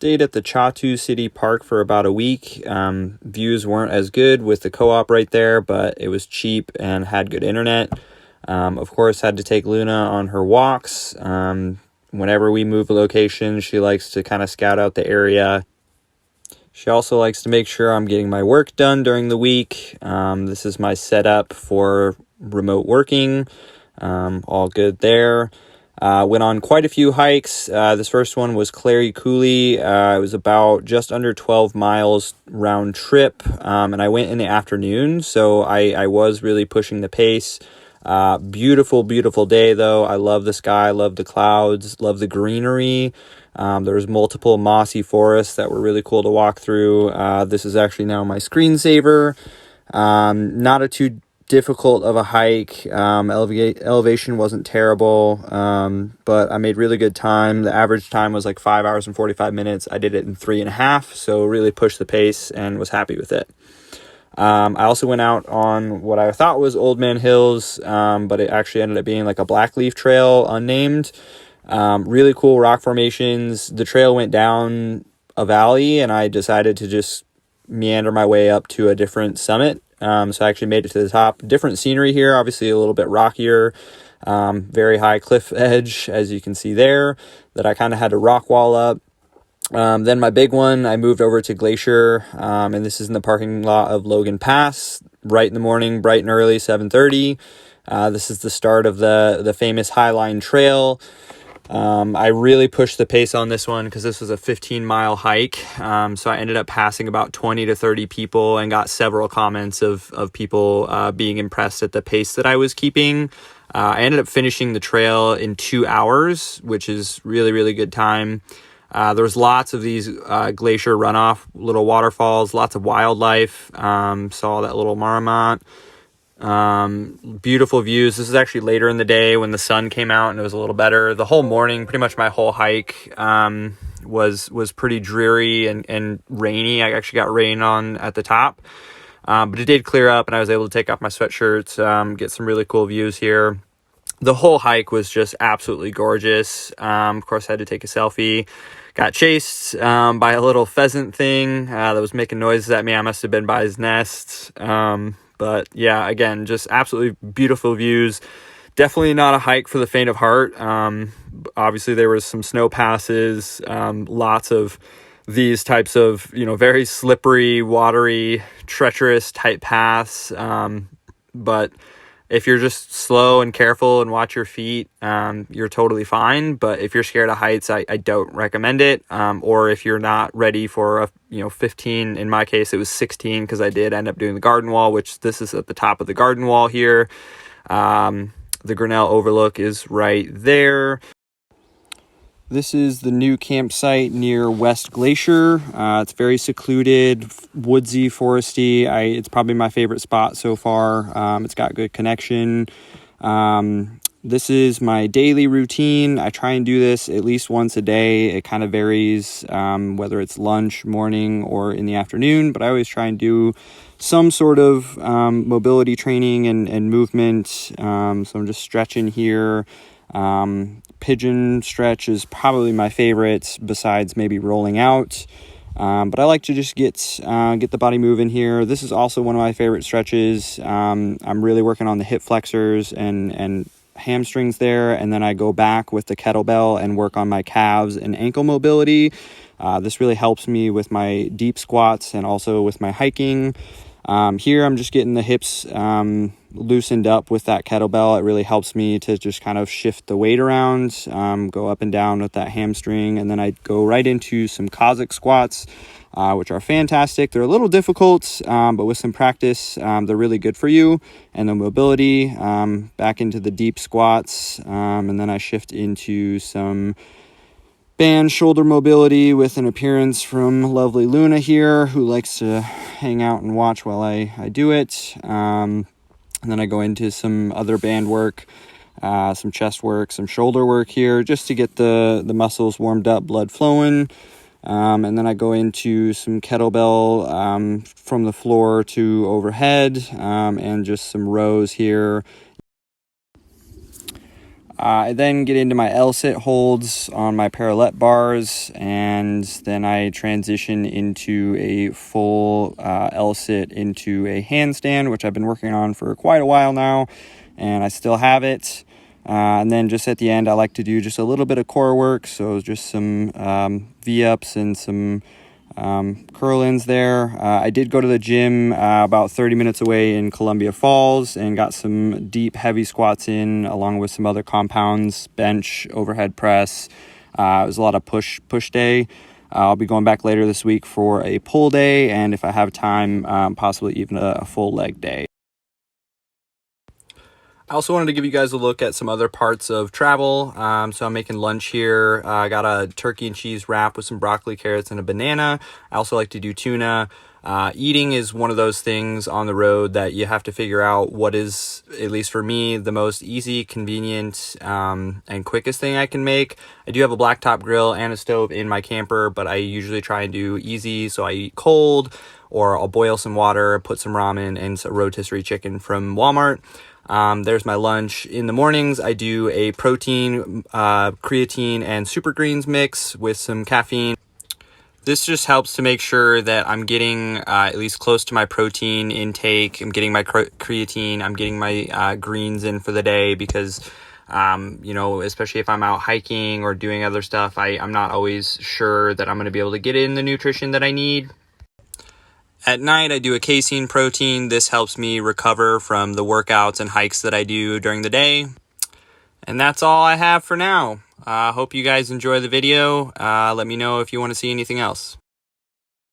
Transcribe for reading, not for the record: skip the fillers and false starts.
stayed at the Chatu City Park for about a week. Views weren't as good with the co-op right there, but it was cheap and had good internet. Of course, had to take Luna on her walks. Whenever we move a location, she likes to kind of scout out the area. She also likes to make sure I'm getting my work done during the week. This is my setup for remote working. All good there. Went on quite a few hikes. This first one was Clary Coulee. It was about just under 12 miles round trip. And I went in the afternoon, so I was really pushing the pace. Beautiful, beautiful day though. I love the sky, love the clouds, love the greenery. There was multiple mossy forests that were really cool to walk through. This is actually now my screensaver. Not a too difficult of a hike. Elevation wasn't terrible, but I made really good time. The average time was like 5 hours and 45 minutes. I did it in 3.5, so really pushed the pace and was happy with it. I also went out on what I thought was Old Man Hills, but it actually ended up being like a blackleaf trail, unnamed. Really cool rock formations. The trail went down a valley, and I decided to just meander my way up to a different summit. So I actually made it to the top. Different scenery here, obviously a little bit rockier, very high cliff edge, as you can see there, that I kind of had to rock wall up. Then my big one, I moved over to Glacier, and this is in the parking lot of Logan Pass, right in the morning, bright and early, 7:30. This is the start of the famous Highline trail. I really pushed the pace on this one because this was a 15-mile hike. So I ended up passing about 20 to 30 people and got several comments of people being impressed at the pace that I was keeping. I ended up finishing the trail in 2 hours, which is really, really good time. There was lots of these glacier runoff, little waterfalls, lots of wildlife. Saw that little marmot. Beautiful views. This is actually later in the day when the sun came out and it was a little better. The whole morning, pretty much my whole hike was pretty dreary and rainy. I actually got rain on at the top, but it did clear up and I was able to take off my sweatshirt, get some really cool views here. The whole hike was just absolutely gorgeous. Of course, I had to take a selfie. Got chased by a little pheasant thing that was making noises at me. I must have been by his nest. But yeah, again, just absolutely beautiful views. Definitely not a hike for the faint of heart. Obviously, there was some snow passes, lots of these types of, very slippery, watery, treacherous type paths. But if you're just slow and careful and watch your feet, you're totally fine. But if you're scared of heights, I don't recommend it. Or if you're not ready for 15, in my case, it was 16 because I did end up doing the garden wall, which this is at the top of the garden wall here. The Grinnell Overlook is right there. This is the new campsite near West Glacier. It's very secluded, woodsy, foresty. It's probably my favorite spot so far. It's got good connection. This is my daily routine. I try and do this at least once a day. It kind of varies whether it's lunch, morning, or in the afternoon, but I always try and do some sort of mobility training and movement. So I'm just stretching here. Pigeon stretch is probably my favorite besides maybe rolling out. But I like to just get the body moving here. This is also one of my favorite stretches. I'm really working on the hip flexors and hamstrings there. And then I go back with the kettlebell and work on my calves and ankle mobility. This really helps me with my deep squats and also with my hiking. Here I'm just getting the hips loosened up with that kettlebell. It really helps me to just kind of shift the weight around, go up and down with that hamstring. And then I go right into some Cossack squats, which are fantastic. They're a little difficult, but with some practice, they're really good for you. And the mobility, back into the deep squats. And then I shift into some band shoulder mobility with an appearance from lovely Luna here, who likes to hang out and watch while I do it. And then I go into some other band work, some chest work, some shoulder work here, just to get the muscles warmed up, blood flowing. And then I go into some kettlebell from the floor to overhead, and just some rows here. I then get into my L-sit holds on my parallel bars, and then I transition into a full L-sit into a handstand, which I've been working on for quite a while now, and I still have it. And then just at the end, I like to do just a little bit of core work, so just some V-ups and some curl-ins there. I did go to the gym about 30 minutes away in Columbia Falls and got some deep heavy squats in, along with some other compounds, bench, overhead press. It was a lot of push day. I'll be going back later this week for a pull day, and if I have time, possibly even a full leg day. I also wanted to give you guys a look at some other parts of travel. So I'm making lunch here. I got a turkey and cheese wrap with some broccoli, carrots, and a banana. I also like to do tuna. Eating is one of those things on the road that you have to figure out what is, at least for me, the most easy, convenient, and quickest thing I can make. I do have a blacktop grill and a stove in my camper, but I usually try and do easy. So I eat cold, or I'll boil some water, put some ramen and some rotisserie chicken from Walmart. There's my lunch. In the mornings, I do a protein, creatine, and super greens mix with some caffeine. This just helps to make sure that I'm getting at least close to my protein intake. I'm getting my creatine. I'm getting my greens in for the day because, especially if I'm out hiking or doing other stuff, I'm not always sure that I'm going to be able to get in the nutrition that I need. At night, I do a casein protein. This helps me recover from the workouts and hikes that I do during the day. And that's all I have for now. Hope you guys enjoy the video. Let me know if you want to see anything else.